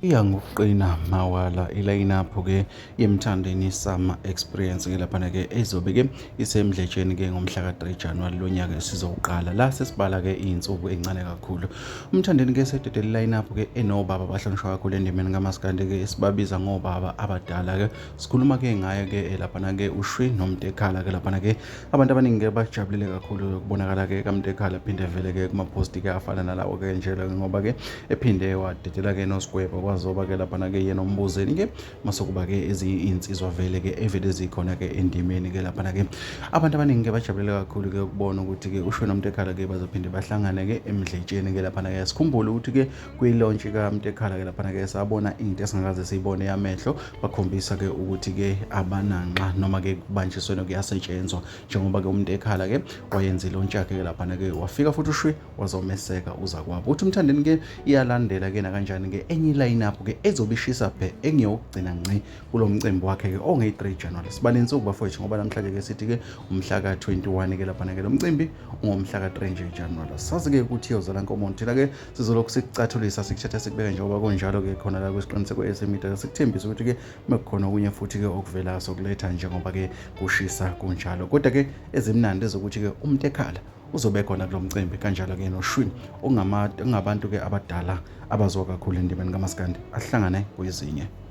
iya ngokuqina mawala ilayinaphu-ke yemthandeni Summer Experience-ke laphana-ke ezobe-ke isemdletsheni-ke ngomhla ka-3 Januwari lo nyaka sizowuqala. La sesibala-ke iy'nsuku ey'ncane kakhulu. Umthandeni-ke sededela ilayinaphu-ke enobaba abahlonishwa kakhulu endimeni kaMaskandi-ke esibabiza ngobaba abadala-ke. Sikhuluma-ke ngayo-ke laphana-ke uShwi noMtekhala-ke laphana-ke. Abantu abaningi-ke bajabulile kakhulu ukubonakala-ke kaMtekhala phinde vele-ke kumaphosti-ke afana nalawo-ke nje ngoba-ke ephinde wadedela-ke noSgwebo kwazoba-ke laphana-ke yena uMbuzeni-ke masokuba-ke ezinye iy'nsizwa vele-ke evele zikhona-ke endimeni-ke laphana-ke. Abantu abaningi-ke bajabulele kakhulu-ke ukubona ukuthi-ke uShwe noMtekhala-ke bazophinde bahlangane-ke emdletsheni-ke laphana-ke. Sikhumbule ukuthi-ke kwi-launch kaMtekhala-ke laphana-ke sabona into esingakaze siyibone yamehlo, bakhombisa-ke ukuthi-ke abananqa noma-ke kubanjiswene kuyasetshenzwa njengoba-ke uMtekhala-ke wayenza i-launch yakhe-ke laphana-ke wafika futhi uShwe wazomeseka uza kwabo. Uthi umthandeni-ke iyalandela-ke nakanjani-ke enye ilayinaphu-ke ezobe ishisa engeyokugcina ngqi kulo mcimbi wakhe-ke ongeyi-3 January. Siba nensuku bafowethu ngoba namhlanje-ke sithi-ke umhla ka-21-ke laphana-ke lo mcimbi ungomhla ka-3 nje January. Sazi-ke ukuthi yozala nkomo thina-ke sizolokhu sikucathulisa sikuthatha sikubeke njengoba kunjalo-ke khona la kwisiqiniseko esemedia sikuthembisa ukuthi-ke mekukhona okunye futhi-ke okuvelayo sokuletha njengoba-ke kushisa kunjalo. Kodwa-ke ezimnandi ezokuthi-ke uMtekhala uzobe khona kulo mcimbi kanjalo-ke noShwi ongabantu-ke abadala abaziwa kakhulu endimeni kaMaskandi ahlangane kwezinye.